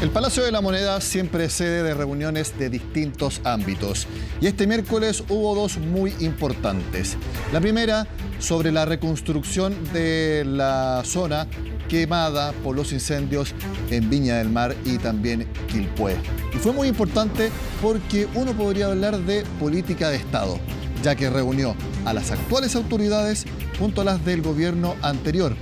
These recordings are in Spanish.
El Palacio de la Moneda siempre es sede de reuniones de distintos ámbitos y este miércoles hubo dos muy importantes. La primera sobre la reconstrucción de la zona quemada por los incendios en Viña del Mar y también Quilpué. Y fue muy importante porque uno podría hablar de política de Estado, ya que reunió a las actuales autoridades junto a las del gobierno anterior.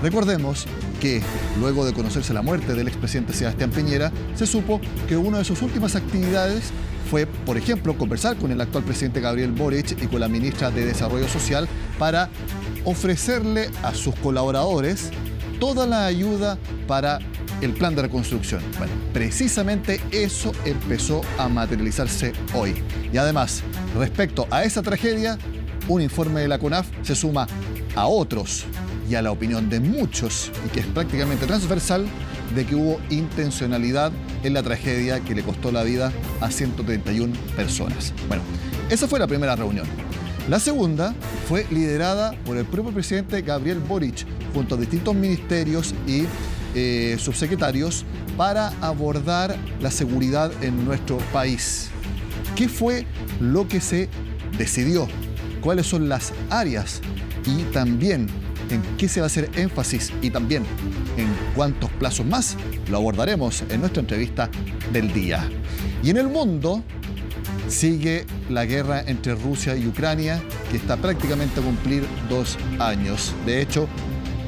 Recordemos que luego de conocerse la muerte del expresidente Sebastián Piñera, se supo que una de sus últimas actividades fue, por ejemplo, conversar con el actual presidente Gabriel Boric y con la ministra de Desarrollo Social para ofrecerle a sus colaboradores toda la ayuda para el plan de reconstrucción. Bueno, precisamente eso empezó a materializarse hoy. Y además, respecto a esa tragedia, un informe de la CONAF se suma a otros y a la opinión de muchos, y que es prácticamente transversal, de que hubo intencionalidad en la tragedia que le costó la vida a 131 personas. Bueno, esa fue la primera reunión. La segunda fue liderada por el propio presidente Gabriel Boric, junto a distintos ministerios y subsecretarios, para abordar la seguridad en nuestro país. ¿Qué fue lo que se decidió? ¿Cuáles son las áreas? Y también en qué se va a hacer énfasis y también en cuántos plazos más, lo abordaremos en nuestra entrevista del día. Y en el mundo sigue la guerra entre Rusia y Ucrania, que está prácticamente a cumplir 2 años. De hecho,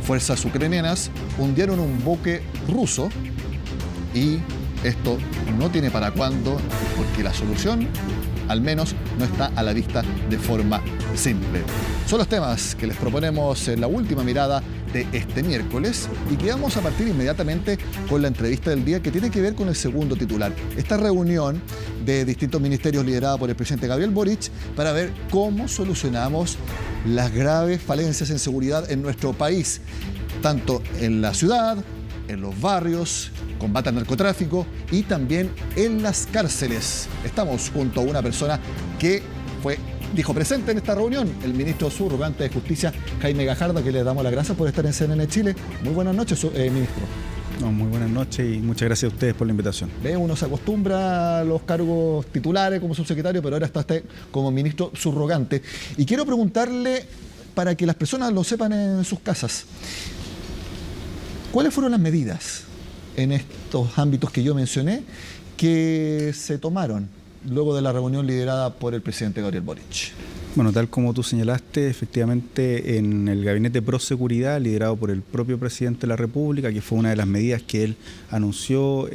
fuerzas ucranianas hundieron un buque ruso y esto no tiene para cuándo, porque la solución al menos no está a la vista de forma simple. Son los temas que les proponemos en la última mirada de este miércoles y que vamos a partir inmediatamente con la entrevista del día, que tiene que ver con el segundo titular. Esta reunión de distintos ministerios liderada por el presidente Gabriel Boric para ver cómo solucionamos las graves falencias en seguridad en nuestro país, tanto en la ciudad, en los barrios, combate al narcotráfico y también en las cárceles. Estamos junto a una persona que dijo presente en esta reunión, el ministro subrogante de Justicia, Jaime Gajardo, que le damos las gracias por estar en CNN Chile. Muy buenas noches, ministro. No, muy buenas noches y muchas gracias a ustedes por la invitación. Uno se acostumbra a los cargos titulares como subsecretario, pero ahora está usted como ministro subrogante. Y quiero preguntarle, para que las personas lo sepan en sus casas, ¿cuáles fueron las medidas en estos ámbitos que yo mencioné que se tomaron luego de la reunión liderada por el presidente Gabriel Boric? Bueno, tal como tú señalaste, efectivamente en el Gabinete Pro Seguridad, liderado por el propio presidente de la República, que fue una de las medidas que él anunció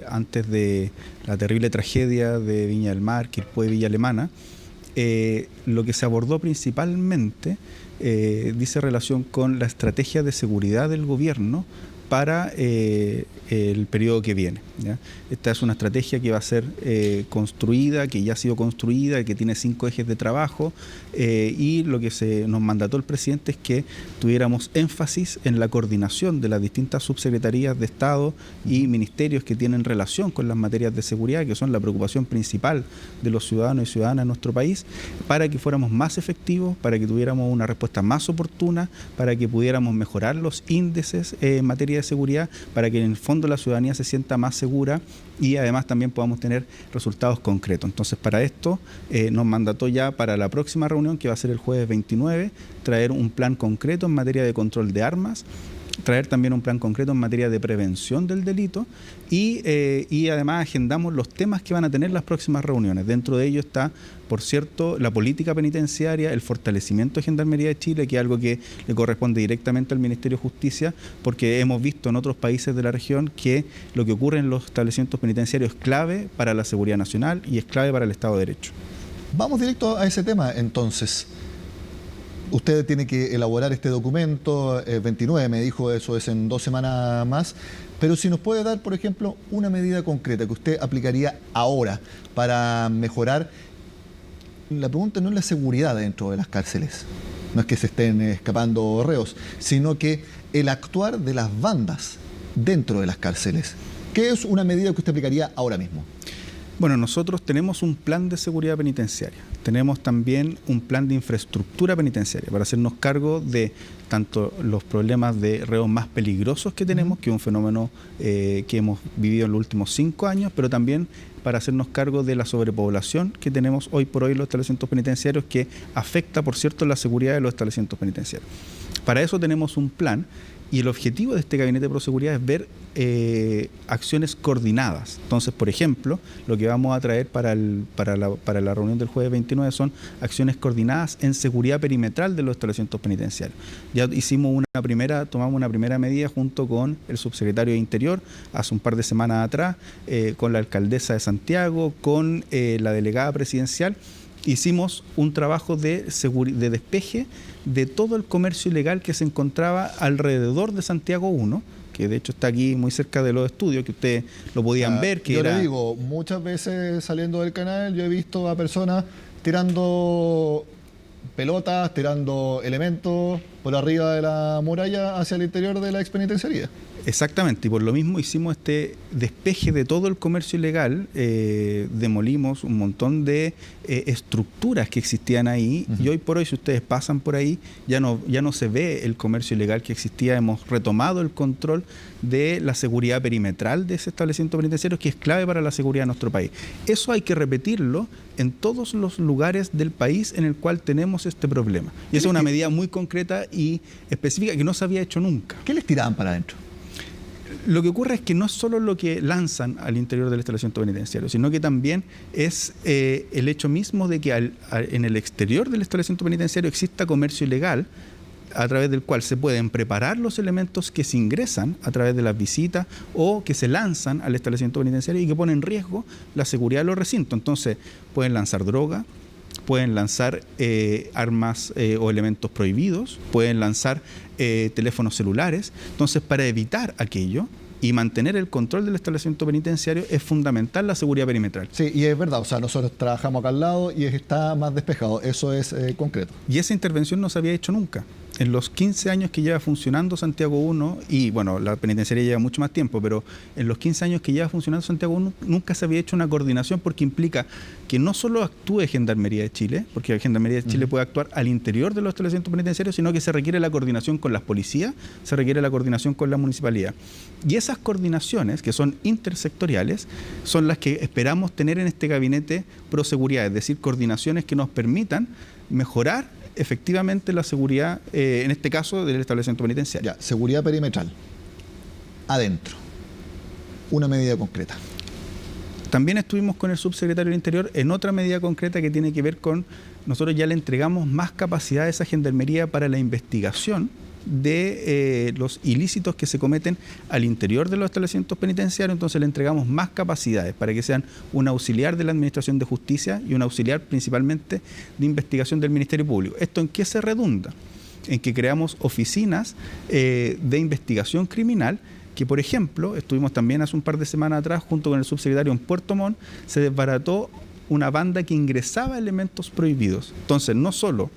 antes de la terrible tragedia de Viña del Mar, Quilpué y Villa Alemana, lo que se abordó principalmente dice relación con la estrategia de seguridad del gobierno para el periodo que viene, ¿ya? Esta es una estrategia que va a ser construida, que ya ha sido construida, que tiene 5 ejes de trabajo y lo que nos mandató el presidente es que tuviéramos énfasis en la coordinación de las distintas subsecretarías de Estado y ministerios que tienen relación con las materias de seguridad, que son la preocupación principal de los ciudadanos y ciudadanas en nuestro país, para que fuéramos más efectivos, para que tuviéramos una respuesta más oportuna, para que pudiéramos mejorar los índices en materia de seguridad, para que en el fondo la ciudadanía se sienta más segura y además también podamos tener resultados concretos. Entonces, para esto nos mandató ya para la próxima reunión, que va a ser el jueves 29, traer un plan concreto en materia de control de armas, traer también un plan concreto en materia de prevención del delito y además agendamos los temas que van a tener las próximas reuniones. Dentro de ello está, por cierto, la política penitenciaria, el fortalecimiento de Gendarmería de Chile, que es algo que le corresponde directamente al Ministerio de Justicia, porque hemos visto en otros países de la región que lo que ocurre en los establecimientos penitenciarios es clave para la seguridad nacional y es clave para el Estado de Derecho. Vamos directo a ese tema, entonces. Usted tiene que elaborar este documento, 29 me dijo, eso es en 2 semanas más, pero si nos puede dar, por ejemplo, una medida concreta que usted aplicaría ahora para mejorar. La pregunta no es la seguridad dentro de las cárceles, no es que se estén escapando reos, sino que el actuar de las bandas dentro de las cárceles. ¿Qué es una medida que usted aplicaría ahora mismo? Bueno, nosotros tenemos un plan de seguridad penitenciaria. tenemos también un plan de infraestructura penitenciaria para hacernos cargo de tanto los problemas de reos más peligrosos que tenemos, que es un fenómeno que hemos vivido en los últimos 5 años, pero también para hacernos cargo de la sobrepoblación que tenemos hoy por hoy en los establecimientos penitenciarios, que afecta, por cierto, la seguridad de los establecimientos penitenciarios. Para eso tenemos un plan, y el objetivo de este Gabinete de Proseguridad es ver acciones coordinadas. Entonces, por ejemplo, lo que vamos a traer para la reunión del jueves 29 son acciones coordinadas en seguridad perimetral de los establecimientos penitenciarios. Ya tomamos una primera medida junto con el subsecretario de Interior hace un par de semanas atrás, con la alcaldesa de Santiago, con la delegada presidencial. Hicimos un trabajo de despeje de todo el comercio ilegal que se encontraba alrededor de Santiago 1, que de hecho está aquí muy cerca de los estudios, que ustedes lo podían ver. Que yo le digo, muchas veces saliendo del canal yo he visto a personas tirando pelotas, tirando elementos por arriba de la muralla hacia el interior de la expenitenciaría. Exactamente, y por lo mismo hicimos este despeje de todo el comercio ilegal, demolimos un montón de estructuras que existían ahí, y hoy por hoy, si ustedes pasan por ahí, ya no se ve el comercio ilegal que existía. Hemos retomado el control de la seguridad perimetral de ese establecimiento penitenciario, que es clave para la seguridad de nuestro país. Eso hay que repetirlo en todos los lugares del país en el cual tenemos este problema. Y esa es una medida muy concreta y específica que no se había hecho nunca. ¿Qué les tiraban para adentro? Lo que ocurre es que no es solo lo que lanzan al interior del establecimiento penitenciario, sino que también es el hecho mismo de que en el exterior del establecimiento penitenciario exista comercio ilegal, a través del cual se pueden preparar los elementos que se ingresan a través de las visitas o que se lanzan al establecimiento penitenciario y que ponen en riesgo la seguridad de los recintos. Entonces, pueden lanzar droga, pueden lanzar armas o elementos prohibidos, pueden lanzar teléfonos celulares. Entonces, para evitar aquello y mantener el control del establecimiento penitenciario es fundamental la seguridad perimetral. Sí, y es verdad, o sea, nosotros trabajamos acá al lado y está más despejado, eso es concreto. Y esa intervención no se había hecho nunca. En los 15 años que lleva funcionando Santiago 1, y bueno, la penitenciaría lleva mucho más tiempo, pero en los 15 años que lleva funcionando Santiago 1, nunca se había hecho una coordinación, porque implica que no solo actúe Gendarmería de Chile, porque la Gendarmería de Chile puede actuar al interior de los establecimientos penitenciarios, sino que se requiere la coordinación con las policías, se requiere la coordinación con la municipalidad. Y esas coordinaciones, que son intersectoriales, son las que esperamos tener en este gabinete Proseguridad, es decir, coordinaciones que nos permitan mejorar efectivamente la seguridad, en este caso, del establecimiento penitenciario. Ya, seguridad perimetral. Adentro. Una medida concreta. También estuvimos con el subsecretario del Interior en otra medida concreta que tiene que ver con, nosotros ya le entregamos más capacidades a Gendarmería para la investigación de los ilícitos que se cometen al interior de los establecimientos penitenciarios. Entonces le entregamos más capacidades para que sean un auxiliar de la Administración de Justicia y un auxiliar principalmente de investigación del Ministerio Público. ¿Esto en qué se redunda? En que creamos oficinas de investigación criminal, que por ejemplo, estuvimos también hace un par de semanas atrás junto con el subsecretario en Puerto Montt, se desbarató una banda que ingresaba elementos prohibidos. Entonces, no solo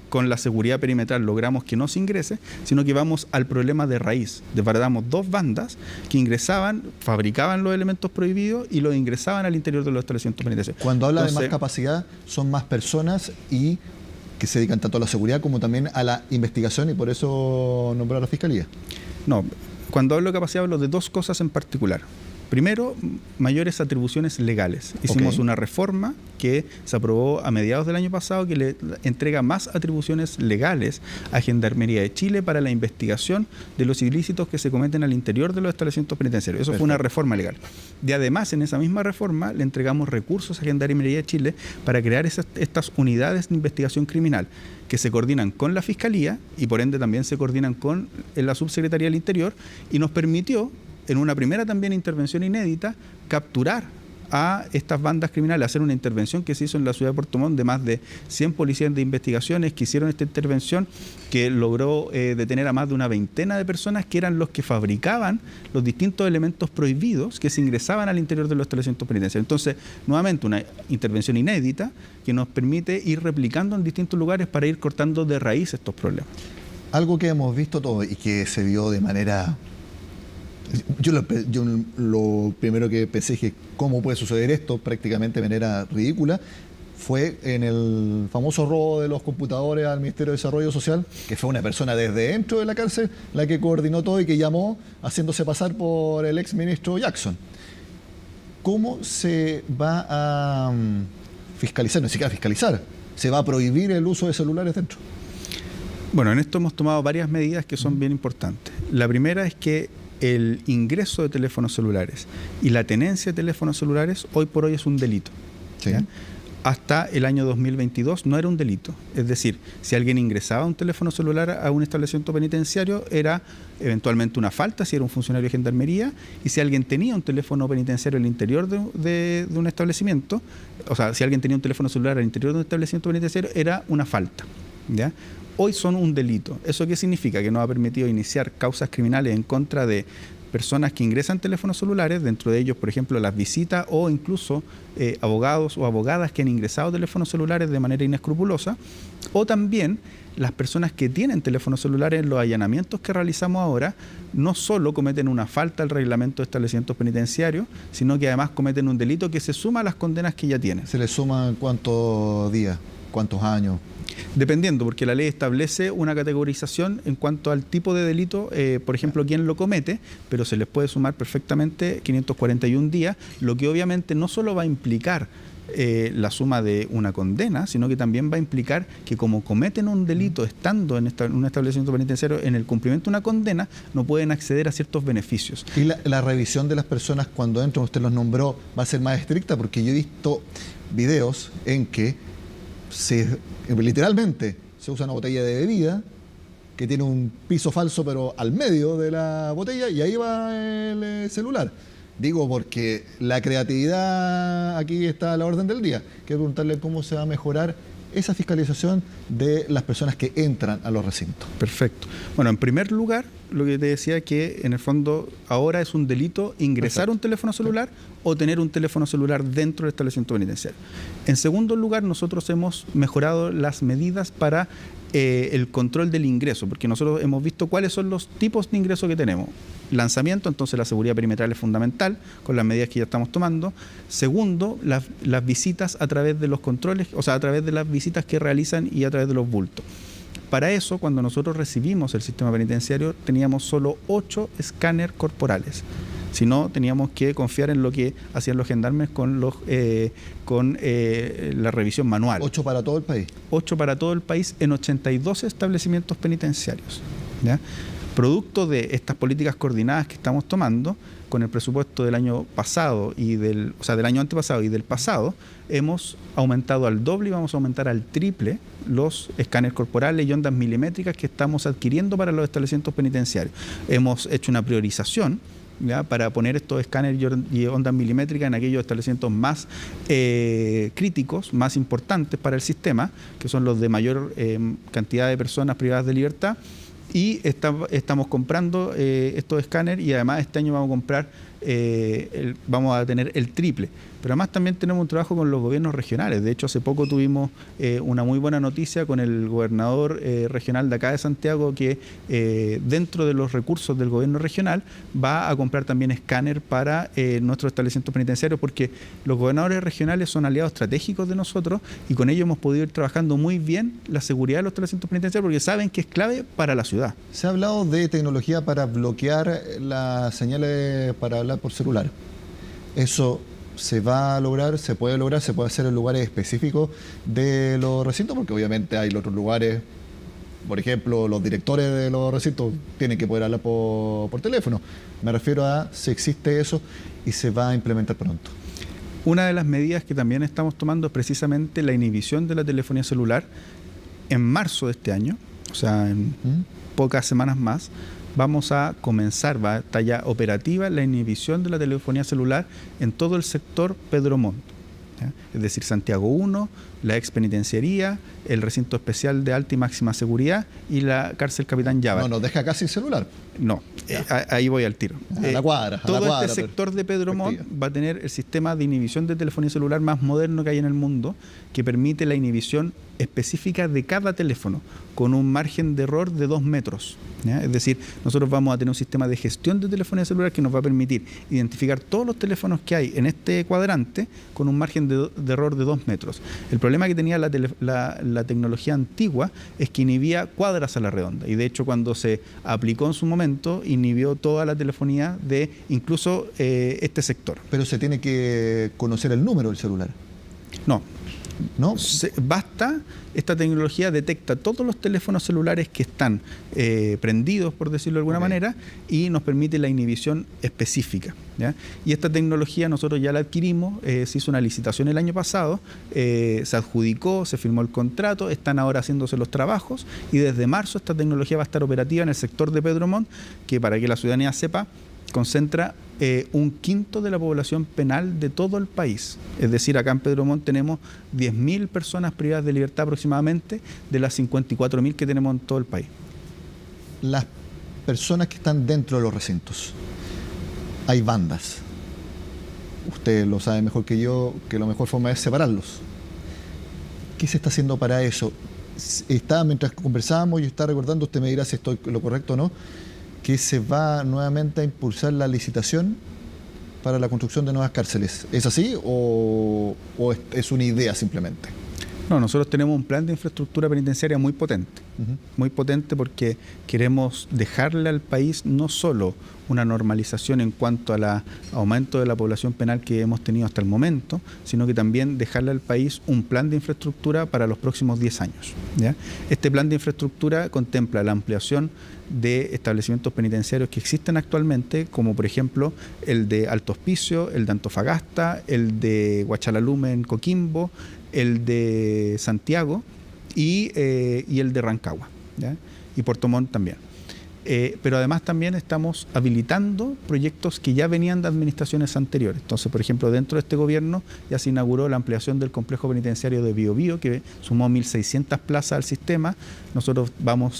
con la seguridad perimetral logramos que no se ingrese, sino que vamos al problema de raíz. Desbaratamos 2 bandas que ingresaban, fabricaban los elementos prohibidos y los ingresaban al interior de los establecimientos penitenciarios. Cuando habla de más capacidad, son más personas y que se dedican tanto a la seguridad como también a la investigación, y por eso nombró a la Fiscalía. No, cuando hablo de capacidad hablo de 2 cosas en particular. Primero, mayores atribuciones legales. Hicimos una reforma que se aprobó a mediados del año pasado que le entrega más atribuciones legales a Gendarmería de Chile para la investigación de los ilícitos que se cometen al interior de los establecimientos penitenciarios. Eso fue una reforma legal. Y además, en esa misma reforma le entregamos recursos a Gendarmería de Chile para crear estas unidades de investigación criminal que se coordinan con la Fiscalía y por ende también se coordinan con la Subsecretaría del Interior, y nos permitió, en una primera también intervención inédita, capturar a estas bandas criminales, hacer una intervención que se hizo en la ciudad de Puerto Montt de más de 100 policías de investigaciones que hicieron esta intervención, que logró detener a más de una veintena de personas que eran los que fabricaban los distintos elementos prohibidos que se ingresaban al interior de los establecimientos penitenciarios. Entonces, nuevamente, una intervención inédita que nos permite ir replicando en distintos lugares para ir cortando de raíz estos problemas. Algo que hemos visto todo y que se vio de manera... Yo lo primero que pensé es que cómo puede suceder esto prácticamente de manera ridícula, fue en el famoso robo de los computadores al Ministerio de Desarrollo Social, que fue una persona desde dentro de la cárcel la que coordinó todo y que llamó haciéndose pasar por el ex ministro Jackson. ¿Cómo se va a fiscalizar? No siquiera fiscalizar. ¿Se va a prohibir el uso de celulares dentro? Bueno, en esto hemos tomado varias medidas que son bien importantes. La primera es que el ingreso de teléfonos celulares y la tenencia de teléfonos celulares hoy por hoy es un delito. Sí. ¿Ya? Hasta el año 2022 no era un delito. Es decir, si alguien ingresaba un teléfono celular a un establecimiento penitenciario, era eventualmente una falta si era un funcionario de gendarmería, y si alguien tenía un teléfono penitenciario al interior de un establecimiento, o sea, si alguien tenía un teléfono celular al interior de un establecimiento penitenciario, era una falta. ¿Ya? Hoy son un delito. ¿Eso qué significa? Que nos ha permitido iniciar causas criminales en contra de personas que ingresan teléfonos celulares, dentro de ellos, por ejemplo, las visitas o incluso abogados o abogadas que han ingresado teléfonos celulares de manera inescrupulosa, o también las personas que tienen teléfonos celulares. En los allanamientos que realizamos ahora, no solo cometen una falta al reglamento de establecimientos penitenciarios, sino que además cometen un delito que se suma a las condenas que ya tienen. ¿Se le suman cuántos días, cuántos años? Dependiendo, porque la ley establece una categorización en cuanto al tipo de delito, por ejemplo, quién lo comete, pero se les puede sumar perfectamente 541 días, lo que obviamente no solo va a implicar la suma de una condena, sino que también va a implicar que como cometen un delito estando en un establecimiento penitenciario en el cumplimiento de una condena, no pueden acceder a ciertos beneficios. ¿Y la revisión de las personas cuando entran, usted los nombró, va a ser más estricta? Porque yo he visto videos en que literalmente se usa una botella de bebida que tiene un piso falso pero al medio de la botella y ahí va el celular. Digo porque la creatividad aquí está a la orden del día. Quiero preguntarle cómo se va a mejorar esa fiscalización de las personas que entran a los recintos. Perfecto. Bueno, en primer lugar, lo que te decía, que en el fondo ahora es un delito ingresar un teléfono celular o tener un teléfono celular dentro del establecimiento penitenciario. En segundo lugar, nosotros hemos mejorado las medidas para el control del ingreso, porque nosotros hemos visto cuáles son los tipos de ingreso que tenemos. Lanzamiento, entonces la seguridad perimetral es fundamental, con las medidas que ya estamos tomando. Segundo, las visitas a través de los controles, o sea, a través de las visitas que realizan y a través de los bultos. Para eso, cuando nosotros recibimos el sistema penitenciario, teníamos solo 8 escáneres corporales. Si no, teníamos que confiar en lo que hacían los gendarmes con la revisión manual. 8 para todo el país. 8 para todo el país en 82 establecimientos penitenciarios. ¿Ya? Producto de estas políticas coordinadas que estamos tomando, con el presupuesto del año pasado del año antepasado y del pasado, hemos aumentado al doble y vamos a aumentar al triple los escáneres corporales y ondas milimétricas que estamos adquiriendo para los establecimientos penitenciarios. Hemos hecho una priorización, ¿ya?, para poner estos escáneres y ondas milimétricas en aquellos establecimientos más críticos, más importantes para el sistema, que son los de mayor cantidad de personas privadas de libertad. Y estamos comprando estos escáneres, y además este año vamos a comprar, vamos a tener el triple. Pero además también tenemos un trabajo con los gobiernos regionales. De hecho, hace poco tuvimos una muy buena noticia con el gobernador regional de acá de Santiago, que dentro de los recursos del gobierno regional va a comprar también escáner para nuestros establecimientos penitenciarios, porque los gobernadores regionales son aliados estratégicos de nosotros y con ellos hemos podido ir trabajando muy bien la seguridad de los establecimientos penitenciarios, porque saben que es clave para la ciudad. Se ha hablado de tecnología para bloquear las señales para hablar por celular. Eso se va a lograr, se puede hacer en lugares específicos de los recintos, porque obviamente hay otros lugares, por ejemplo, los directores de los recintos tienen que poder hablar por teléfono. Me refiero a si existe eso y se va a implementar pronto. Una de las medidas que también estamos tomando es precisamente la inhibición de la telefonía celular. En marzo de este año, o sea, en pocas semanas más, vamos a comenzar, va a estar ya operativa la inhibición de la telefonía celular en todo el sector Pedro Montt, ¿ya? Es decir, Santiago 1, la ex penitenciaría, el recinto especial de alta y máxima seguridad y la cárcel Capitán Llávar. No nos deja casi sin celular. No, ahí voy al tiro. A la cuadra. Todo este sector de Pedro Montt va a tener el sistema de inhibición de telefonía celular más moderno que hay en el mundo, que permite la inhibición específica de cada teléfono, con un margen de error de 2 metros. ¿Ya? Es decir, nosotros vamos a tener un sistema de gestión de telefonía celular que nos va a permitir identificar todos los teléfonos que hay en este cuadrante con un margen de error de 2 metros. El problema que tenía la tecnología antigua es que inhibía cuadras a la redonda, y de hecho cuando se aplicó en su momento inhibió toda la telefonía de incluso este sector. Pero se tiene que conocer el número del celular. No. ¿No? Basta, esta tecnología detecta todos los teléfonos celulares que están prendidos, por decirlo de alguna manera, y nos permite la inhibición específica, ¿ya? Y esta tecnología nosotros ya la adquirimos, se hizo una licitación el año pasado, se adjudicó, se firmó el contrato, están ahora haciéndose los trabajos, y desde marzo esta tecnología va a estar operativa en el sector de Pedro Montt, que, para que la ciudadanía sepa, concentra 1/5 de la población penal de todo el país. Es decir, acá en Pedro Montt tenemos 10.000 personas privadas de libertad aproximadamente, de las 54.000 que tenemos en todo el país. Las personas que están dentro de los recintos, hay bandas. Usted lo sabe mejor que yo, que la mejor forma es separarlos. ¿Qué se está haciendo para eso? Mientras conversábamos, yo estaba recordando, usted me dirá si estoy lo correcto o no, que se va nuevamente a impulsar la licitación para la construcción de nuevas cárceles. ¿Es así o es una idea simplemente? No, nosotros tenemos un plan de infraestructura penitenciaria muy potente. Muy potente porque queremos dejarle al país no solo una normalización en cuanto al aumento de la población penal que hemos tenido hasta el momento, sino que también dejarle al país un plan de infraestructura para los próximos 10 años. ¿Ya? Este plan de infraestructura contempla la ampliación de establecimientos penitenciarios que existen actualmente, como por ejemplo el de Alto Hospicio, el de Antofagasta, el de Huachalalume en Coquimbo, el de Santiago y el de Rancagua, ¿ya? Y Puerto Montt también. Pero además también estamos habilitando proyectos que ya venían de administraciones anteriores. Entonces, por ejemplo, dentro de este gobierno ya se inauguró la ampliación del complejo penitenciario de Biobío, que sumó 1.600 plazas al sistema. Nosotros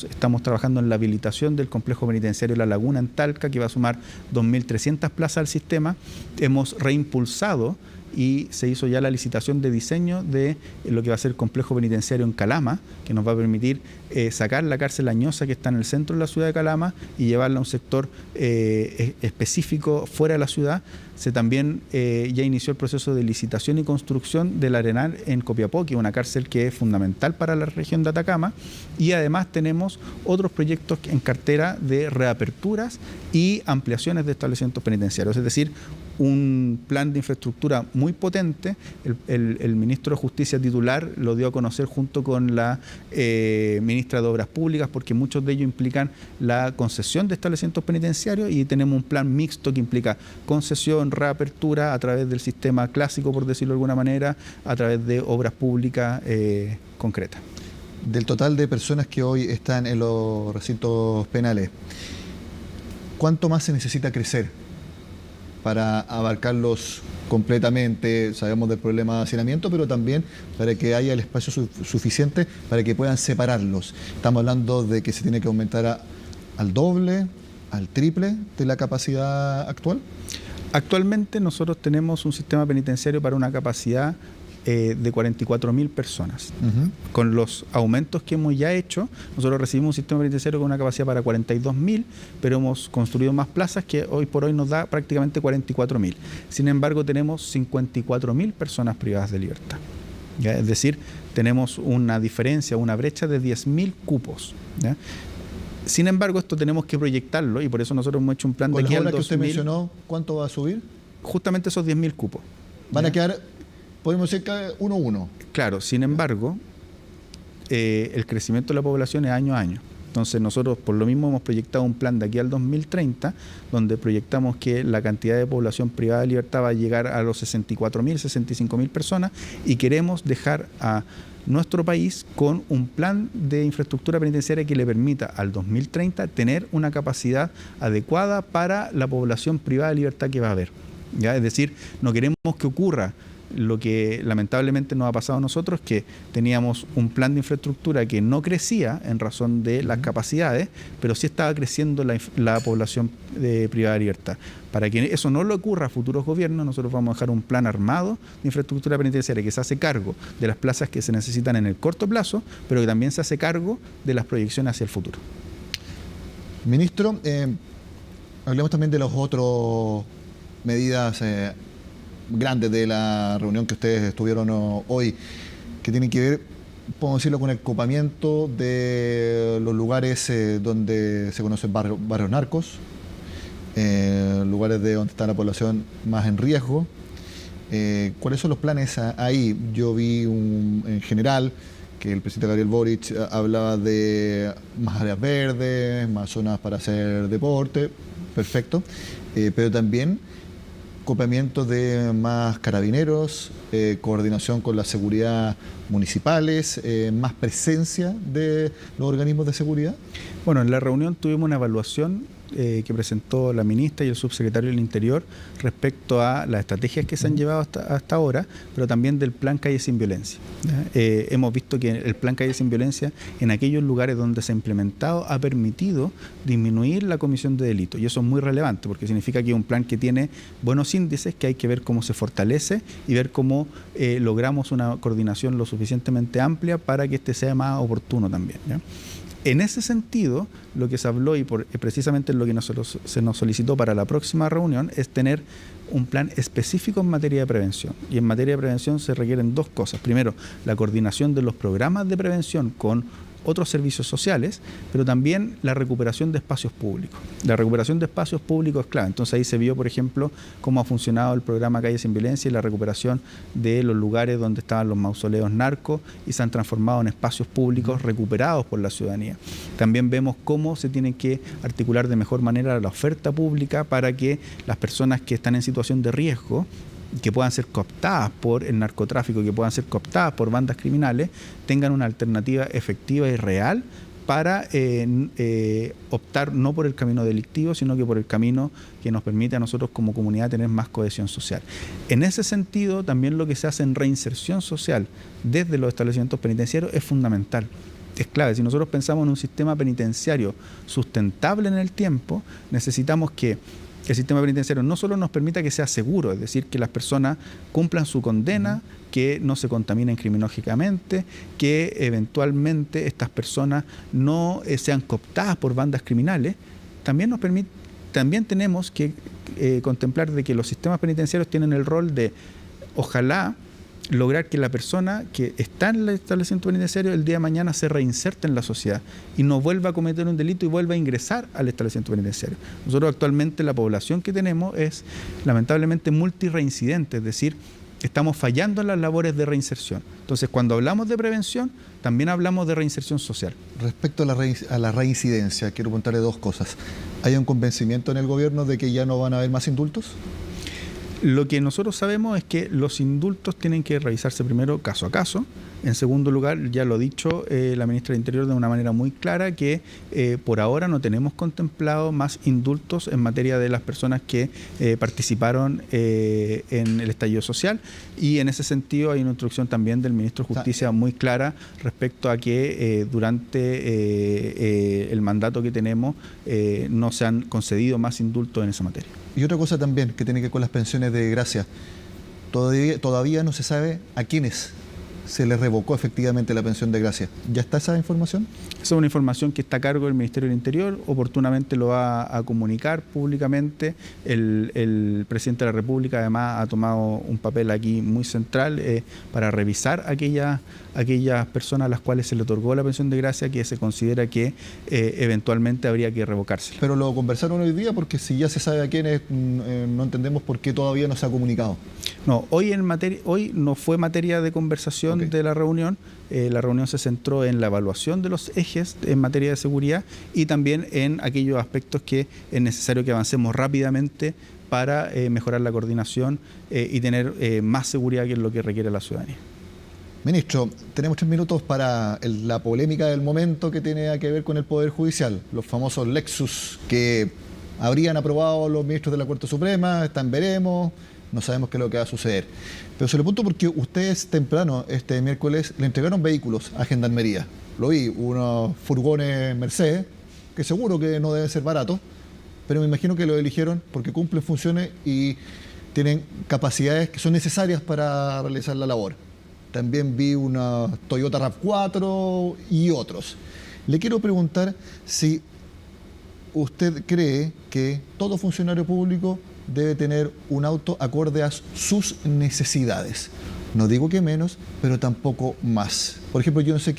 estamos trabajando en la habilitación del complejo penitenciario La Laguna en Talca, que va a sumar 2.300 plazas al sistema. Hemos reimpulsado y se hizo ya la licitación de diseño de lo que va a ser el complejo penitenciario en Calama, que nos va a permitir sacar la cárcel Añosa, que está en el centro de la ciudad de Calama, y llevarla a un sector específico fuera de la ciudad. Se también ya inició el proceso de licitación y construcción del Arenal en Copiapó, que es una cárcel que es fundamental para la región de Atacama, y además tenemos otros proyectos en cartera de reaperturas y ampliaciones de establecimientos penitenciarios, es decir, un plan de infraestructura muy potente. El ministro de Justicia titular lo dio a conocer junto con la ministra de Obras Públicas, porque muchos de ellos implican la concesión de establecimientos penitenciarios, y tenemos un plan mixto que implica concesión, reapertura a través del sistema clásico, por decirlo de alguna manera, a través de obras públicas concretas. Del total de personas que hoy están en los recintos penales, ¿cuánto más se necesita crecer para abarcarlos completamente? Sabemos del problema de hacinamiento, pero también para que haya el espacio suficiente para que puedan separarlos. Estamos hablando de que se tiene que aumentar al doble, al triple de la capacidad actual. Actualmente nosotros tenemos un sistema penitenciario para una capacidad de 44.000 personas. Con los aumentos que hemos ya hecho, nosotros recibimos un sistema penitenciario con una capacidad para 42.000, pero hemos construido más plazas que hoy por hoy nos da prácticamente 44.000. Sin embargo, tenemos 54.000 personas privadas de libertad. ¿Ya? Es decir, tenemos una diferencia, una brecha de 10.000 cupos. ¿Ya? Sin embargo, esto tenemos que proyectarlo, y por eso nosotros hemos hecho un plan de aquí al 2000. Con las horas que usted mencionó, ¿cuánto va a subir? Justamente esos 10.000 cupos. Van a quedar, podemos decir, cada 1-1. Claro, sin embargo, el crecimiento de la población es año a año. Entonces nosotros por lo mismo hemos proyectado un plan de aquí al 2030, donde proyectamos que la cantidad de población privada de libertad va a llegar a los 64.000, 65.000 personas, y queremos dejar a nuestro país con un plan de infraestructura penitenciaria que le permita al 2030 tener una capacidad adecuada para la población privada de libertad que va a haber. ¿Ya? Es decir, no queremos que ocurra lo que lamentablemente nos ha pasado a nosotros, que teníamos un plan de infraestructura que no crecía en razón de las capacidades, pero sí estaba creciendo la población privada de libertad. Para que eso no le ocurra a futuros gobiernos, nosotros vamos a dejar un plan armado de infraestructura penitenciaria que se hace cargo de las plazas que se necesitan en el corto plazo, pero que también se hace cargo de las proyecciones hacia el futuro. Ministro, hablemos también de las otras medidas grandes de la reunión que ustedes estuvieron hoy, que tienen que ver, podemos decirlo, con el copamiento de los lugares donde se conocen barrios narcos, lugares de donde está la población más en riesgo. ¿Cuáles son los planes ahí? Yo vi en general que el presidente Gabriel Boric hablaba de más áreas verdes, más zonas para hacer deporte, perfecto, pero también copamiento de más carabineros, coordinación con la seguridad municipales, más presencia de los organismos de seguridad. Bueno, en la reunión tuvimos una evaluación que presentó la ministra y el subsecretario del Interior respecto a las estrategias que se han llevado hasta ahora, pero también del plan Calle Sin Violencia. Hemos visto que el plan Calle Sin Violencia, en aquellos lugares donde se ha implementado, ha permitido disminuir la comisión de delitos, y eso es muy relevante porque significa que es un plan que tiene buenos índices, que hay que ver cómo se fortalece y ver cómo logramos una coordinación lo suficientemente amplia para que este sea más oportuno también, ¿ya? En ese sentido, lo que se habló y precisamente lo que se nos solicitó para la próxima reunión es tener un plan específico en materia de prevención. Y en materia de prevención se requieren dos cosas. Primero, la coordinación de los programas de prevención con otros servicios sociales, pero también la recuperación de espacios públicos. La recuperación de espacios públicos es clave. Entonces ahí se vio, por ejemplo, cómo ha funcionado el programa Calle Sin Violencia y la recuperación de los lugares donde estaban los mausoleos narcos y se han transformado en espacios públicos recuperados por la ciudadanía. También vemos cómo se tiene que articular de mejor manera la oferta pública para que las personas que están en situación de riesgo, que puedan ser cooptadas por el narcotráfico, que puedan ser cooptadas por bandas criminales, tengan una alternativa efectiva y real para optar no por el camino delictivo, sino que por el camino que nos permite a nosotros como comunidad tener más cohesión social. En ese sentido, también lo que se hace en reinserción social desde los establecimientos penitenciarios es fundamental. Es clave. Si nosotros pensamos en un sistema penitenciario sustentable en el tiempo, necesitamos que el sistema penitenciario no solo nos permita que sea seguro, es decir, que las personas cumplan su condena, que no se contaminen criminológicamente, que eventualmente estas personas no sean cooptadas por bandas criminales, también tenemos que contemplar de que los sistemas penitenciarios tienen el rol de, ojalá, lograr que la persona que está en el establecimiento penitenciario el día de mañana se reinserte en la sociedad y no vuelva a cometer un delito y vuelva a ingresar al establecimiento penitenciario. Nosotros actualmente la población que tenemos es lamentablemente multireincidente, es decir, estamos fallando en las labores de reinserción. Entonces, cuando hablamos de prevención, también hablamos de reinserción social. Respecto a la reincidencia, quiero preguntarle dos cosas. ¿Hay un convencimiento en el gobierno de que ya no van a haber más indultos? Lo que nosotros sabemos es que los indultos tienen que revisarse primero caso a caso. En segundo lugar, ya lo ha dicho la ministra del Interior de una manera muy clara, que por ahora no tenemos contemplado más indultos en materia de las personas que participaron en el estallido social, y en ese sentido hay una instrucción también del ministro de Justicia muy clara respecto a que durante el mandato que tenemos no se han concedido más indultos en esa materia. Y otra cosa también que tiene que ver con las pensiones de gracia. Todavía no se sabe a quiénes se les revocó efectivamente la pensión de gracia. ¿Ya está esa información? Esa es una información que está a cargo del Ministerio del Interior. Oportunamente lo va a comunicar públicamente. El presidente de la República además ha tomado un papel aquí muy central para revisar aquellas personas a las cuales se le otorgó la pensión de gracia que se considera que eventualmente habría que revocársela. Pero lo conversaron hoy día, porque si ya se sabe a quiénes, no entendemos por qué todavía no se ha comunicado. No, hoy no fue materia de conversación de la reunión. La reunión se centró en la evaluación de los ejes en materia de seguridad y también en aquellos aspectos que es necesario que avancemos rápidamente para mejorar la coordinación y tener más seguridad, que es lo que requiere la ciudadanía. Ministro, tenemos 3 minutos para la polémica del momento que tiene que ver con el Poder Judicial. Los famosos Lexus que habrían aprobado los ministros de la Corte Suprema, están veremos. no sabemos qué es lo que va a suceder. Pero se lo pregunto porque ustedes temprano, este miércoles, le entregaron vehículos a Gendarmería. Lo vi, unos furgones Mercedes, que seguro que no deben ser baratos, pero me imagino que lo eligieron porque cumplen funciones y tienen capacidades que son necesarias para realizar la labor. También vi una Toyota RAV4 y otros. Le quiero preguntar si usted cree que todo funcionario público debe tener un auto acorde a sus necesidades. No digo que menos, pero tampoco más. Por ejemplo, yo no sé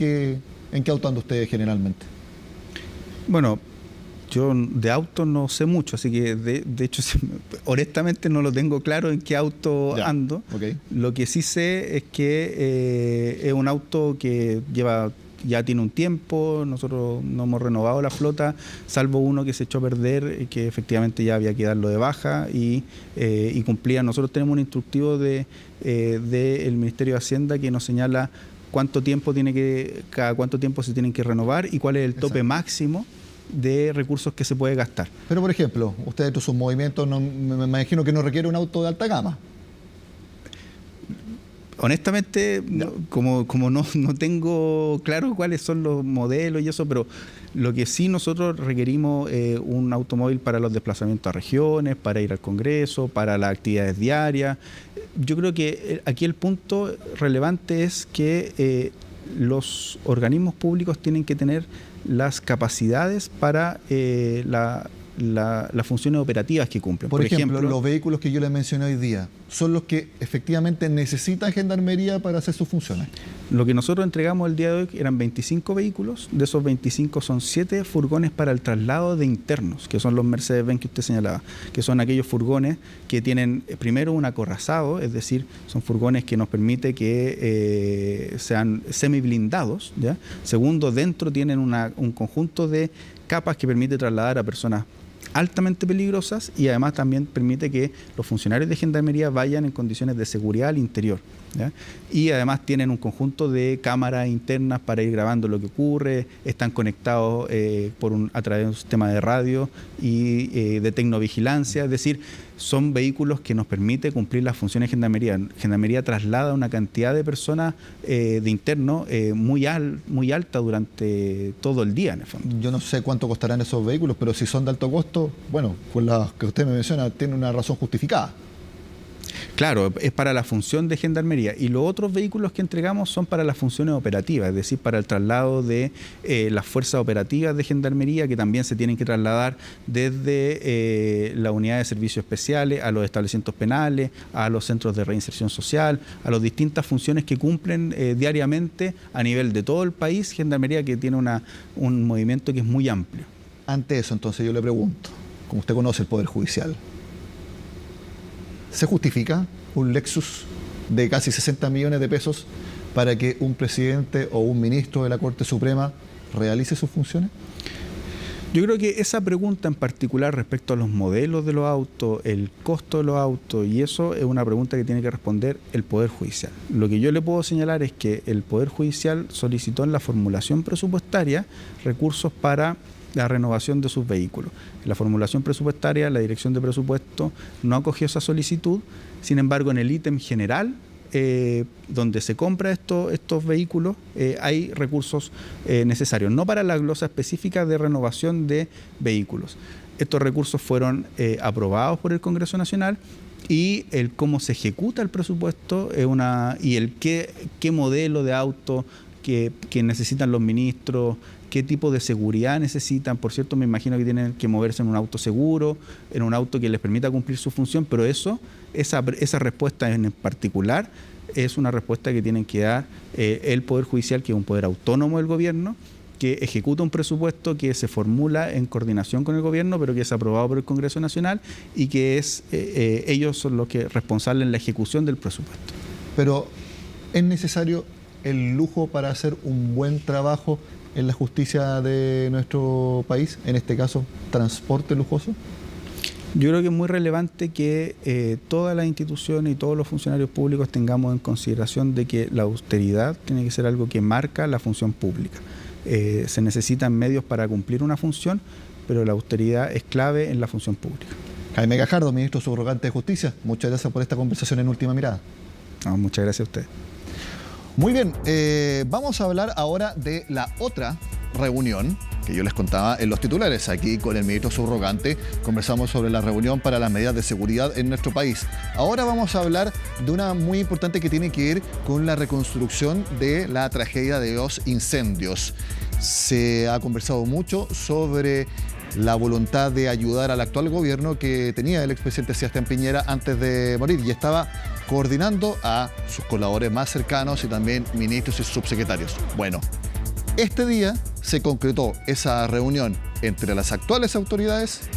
en qué auto anda usted generalmente. Bueno, yo de auto no sé mucho, así que de hecho honestamente no lo tengo claro en qué auto ando. Okay. Lo que sí sé es que es un auto que ya tiene un tiempo, nosotros no hemos renovado la flota, salvo uno que se echó a perder, que efectivamente ya había que darlo de baja y cumplía. Nosotros tenemos un instructivo del Ministerio de Hacienda que nos señala cada cuánto tiempo se tienen que renovar y cuál es el tope máximo de recursos que se puede gastar. Pero, por ejemplo, usted dentro de sus movimientos, me imagino que no requiere un auto de alta gama. Honestamente, como no tengo claro cuáles son los modelos y eso, pero lo que sí nosotros requerimos un automóvil para los desplazamientos a regiones, para ir al Congreso, para las actividades diarias. Yo creo que aquí el punto relevante es que los organismos públicos tienen que tener las capacidades para las funciones operativas que cumplen. Por ejemplo, los vehículos que yo les mencioné hoy día, ¿son los que efectivamente necesita Gendarmería para hacer sus funciones? Lo que nosotros entregamos el día de hoy eran 25 vehículos, de esos 25 son 7 furgones para el traslado de internos, que son los Mercedes-Benz que usted señalaba, que son aquellos furgones que tienen primero un acorazado, es decir, son furgones que nos permite que sean semiblindados, ¿ya? Segundo, dentro tienen un conjunto de capas que permite trasladar a personas altamente peligrosas y además también permite que los funcionarios de Gendarmería vayan en condiciones de seguridad al interior, ¿ya? Y además tienen un conjunto de cámaras internas para ir grabando lo que ocurre, están conectados a través de un sistema de radio y de tecnovigilancia, es decir, son vehículos que nos permite cumplir las funciones de Gendarmería. Gendarmería traslada una cantidad de personas de interno muy alta durante todo el día, en el fondo. Yo no sé cuánto costarán esos vehículos, pero si son de alto costo, bueno, pues las que usted me menciona, tiene una razón justificada. Claro, es para la función de Gendarmería y los otros vehículos que entregamos son para las funciones operativas, es decir, para el traslado de las fuerzas operativas de Gendarmería que también se tienen que trasladar desde la unidad de servicios especiales a los establecimientos penales, a los centros de reinserción social, a las distintas funciones que cumplen diariamente a nivel de todo el país. Gendarmería que tiene un movimiento que es muy amplio. Ante eso, entonces yo le pregunto, como usted conoce el Poder Judicial, ¿se justifica un Lexus de casi 60 millones de pesos para que un presidente o un ministro de la Corte Suprema realice sus funciones? Yo creo que esa pregunta en particular respecto a los modelos de los autos, el costo de los autos, y eso es una pregunta que tiene que responder el Poder Judicial. Lo que yo le puedo señalar es que el Poder Judicial solicitó en la formulación presupuestaria recursos para la renovación de sus vehículos. En la formulación presupuestaria, la Dirección de Presupuesto no acogió esa solicitud, sin embargo, en el ítem general, donde se compra estos vehículos, hay recursos necesarios, no para la glosa específica de renovación de vehículos. Estos recursos fueron aprobados por el Congreso Nacional y el cómo se ejecuta el presupuesto y el qué modelo de auto que necesitan los ministros, qué tipo de seguridad necesitan. Por cierto, me imagino que tienen que moverse en un auto seguro, en un auto que les permita cumplir su función, pero esa respuesta en particular es una respuesta que tienen que dar el Poder Judicial, que es un poder autónomo del gobierno, que ejecuta un presupuesto que se formula en coordinación con el gobierno, pero que es aprobado por el Congreso Nacional y que ellos son los que responsables en la ejecución del presupuesto. Pero ¿es necesario el lujo para hacer un buen trabajo en la justicia de nuestro país, en este caso, transporte lujoso? Yo creo que es muy relevante que todas las instituciones y todos los funcionarios públicos tengamos en consideración de que la austeridad tiene que ser algo que marca la función pública. Se necesitan medios para cumplir una función, pero la austeridad es clave en la función pública. Jaime Gajardo, ministro subrogante de Justicia, muchas gracias por esta conversación en Última Mirada. Muchas gracias a usted. Muy bien, vamos a hablar ahora de la otra reunión que yo les contaba en los titulares. Aquí con el ministro subrogante conversamos sobre la reunión para las medidas de seguridad en nuestro país. Ahora vamos a hablar de una muy importante que tiene que ver con la reconstrucción de la tragedia de los incendios. Se ha conversado mucho sobre la voluntad de ayudar al actual gobierno que tenía el expresidente Sebastián Piñera antes de morir y estaba coordinando a sus colaboradores más cercanos y también ministros y subsecretarios. Bueno, este día se concretó esa reunión entre las actuales autoridades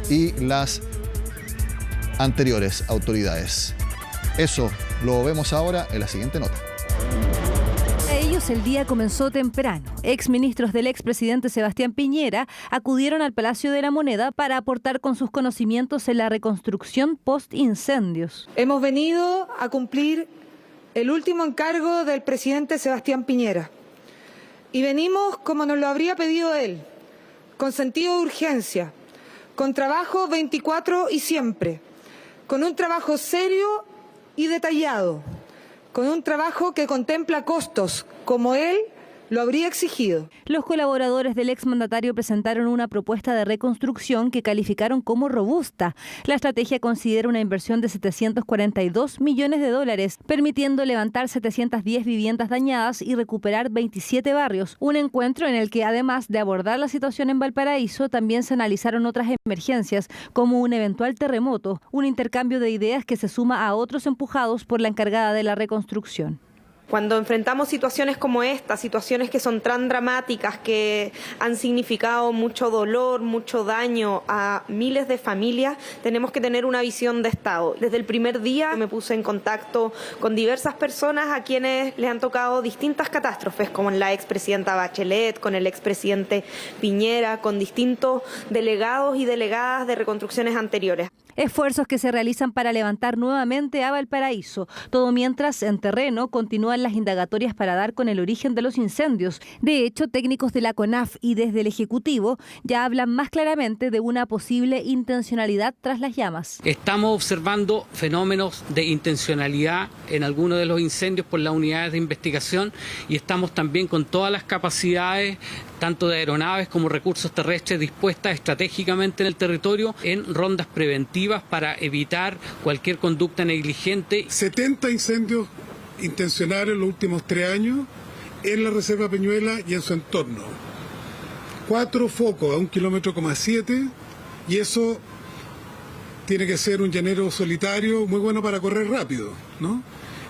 y las anteriores autoridades. Eso lo vemos ahora en la siguiente nota. Para ellos el día comenzó temprano. Exministros del expresidente Sebastián Piñera acudieron al Palacio de la Moneda para aportar con sus conocimientos en la reconstrucción post-incendios. Hemos venido a cumplir el último encargo del presidente Sebastián Piñera. Y venimos como nos lo habría pedido él, con sentido de urgencia, con trabajo 24 y siempre, con un trabajo serio y detallado, con un trabajo que contempla costos, como él lo habría exigido. Los colaboradores del exmandatario presentaron una propuesta de reconstrucción que calificaron como robusta. La estrategia considera una inversión de $742 millones, permitiendo levantar 710 viviendas dañadas y recuperar 27 barrios. Un encuentro en el que, además de abordar la situación en Valparaíso, también se analizaron otras emergencias, como un eventual terremoto, un intercambio de ideas que se suma a otros empujados por la encargada de la reconstrucción. Cuando enfrentamos situaciones como esta, situaciones que son tan dramáticas, que han significado mucho dolor, mucho daño a miles de familias, tenemos que tener una visión de Estado. Desde el primer día me puse en contacto con diversas personas a quienes les han tocado distintas catástrofes, como la expresidenta Bachelet, con el expresidente Piñera, con distintos delegados y delegadas de reconstrucciones anteriores. Esfuerzos que se realizan para levantar nuevamente a Valparaíso. Todo mientras, en terreno, continúan las indagatorias para dar con el origen de los incendios. De hecho, técnicos de la CONAF y desde el Ejecutivo ya hablan más claramente de una posible intencionalidad tras las llamas. Estamos observando fenómenos de intencionalidad en algunos de los incendios por las unidades de investigación y estamos también con todas las capacidades, tanto de aeronaves como recursos terrestres, dispuestas estratégicamente en el territorio en rondas preventivas para evitar cualquier conducta negligente. 70 incendios intencionales en los últimos 3 años en la Reserva Peñuela y en su entorno. 4 focos a 1,7 kilómetros y eso tiene que ser un llanero solitario muy bueno para correr rápido, ¿no?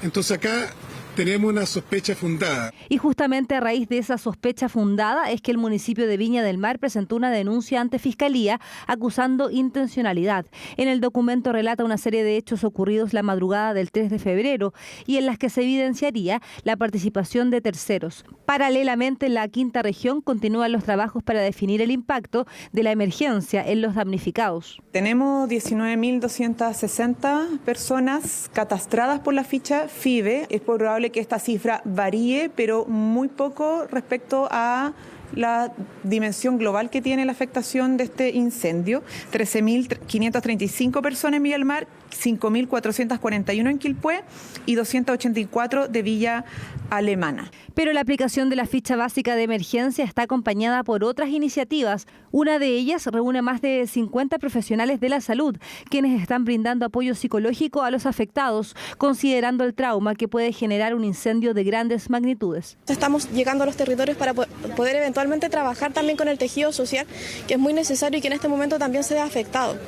Entonces acá tenemos una sospecha fundada. Y justamente a raíz de esa sospecha fundada es que el municipio de Viña del Mar presentó una denuncia ante Fiscalía acusando intencionalidad. En el documento relata una serie de hechos ocurridos la madrugada del 3 de febrero y en las que se evidenciaría la participación de terceros. Paralelamente, en la quinta región continúan los trabajos para definir el impacto de la emergencia en los damnificados. Tenemos 19.260 personas catastradas por la ficha FIBE. Es probable que esta cifra varíe, pero muy poco respecto a la dimensión global que tiene la afectación de este incendio. 13.535 personas en Villa del Mar, 5.441 en Quilpué y 284 de Villa Alemana. Pero la aplicación de la ficha básica de emergencia está acompañada por otras iniciativas. Una de ellas reúne más de 50 profesionales de la salud, quienes están brindando apoyo psicológico a los afectados, considerando el trauma que puede generar un incendio de grandes magnitudes. Estamos llegando a los territorios para poder eventualmente trabajar también con el tejido social, que es muy necesario y que en este momento también se ve afectado.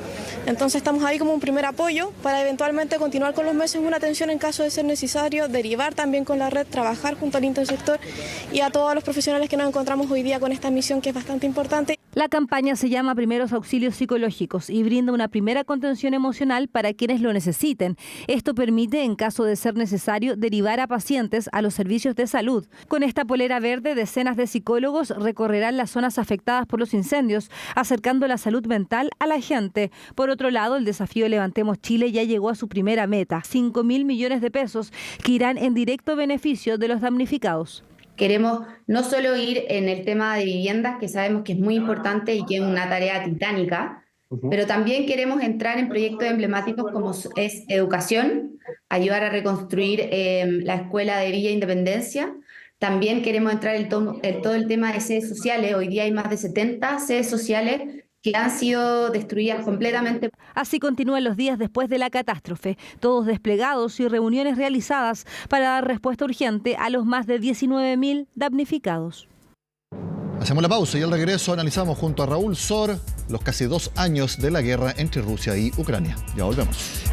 Entonces estamos ahí como un primer apoyo para eventualmente continuar con los meses una atención en caso de ser necesario, derivar también con la red, trabajar junto al intersector y a todos los profesionales que nos encontramos hoy día con esta misión que es bastante importante. La campaña se llama Primeros Auxilios Psicológicos y brinda una primera contención emocional para quienes lo necesiten. Esto permite, en caso de ser necesario, derivar a pacientes a los servicios de salud. Con esta polera verde, decenas de psicólogos recorrerán las zonas afectadas por los incendios, acercando la salud mental a la gente. Por otro lado, el desafío Levantemos Chile ya llegó a su primera meta, 5.000 millones de pesos, que irán en directo beneficio de los damnificados. Queremos no solo ir en el tema de viviendas, que sabemos que es muy importante y que es una tarea titánica, Pero también queremos entrar en proyectos emblemáticos como es educación, ayudar a reconstruir la escuela de Villa Independencia. También queremos entrar en todo el tema de sedes sociales. Hoy día hay más de 70 sedes sociales que han sido destruidas completamente. Así continúan los días después de la catástrofe, todos desplegados y reuniones realizadas para dar respuesta urgente a los más de 19.000 damnificados. Hacemos la pausa y al regreso analizamos junto a Raúl Sor los casi 2 años de la guerra entre Rusia y Ucrania. Ya volvemos.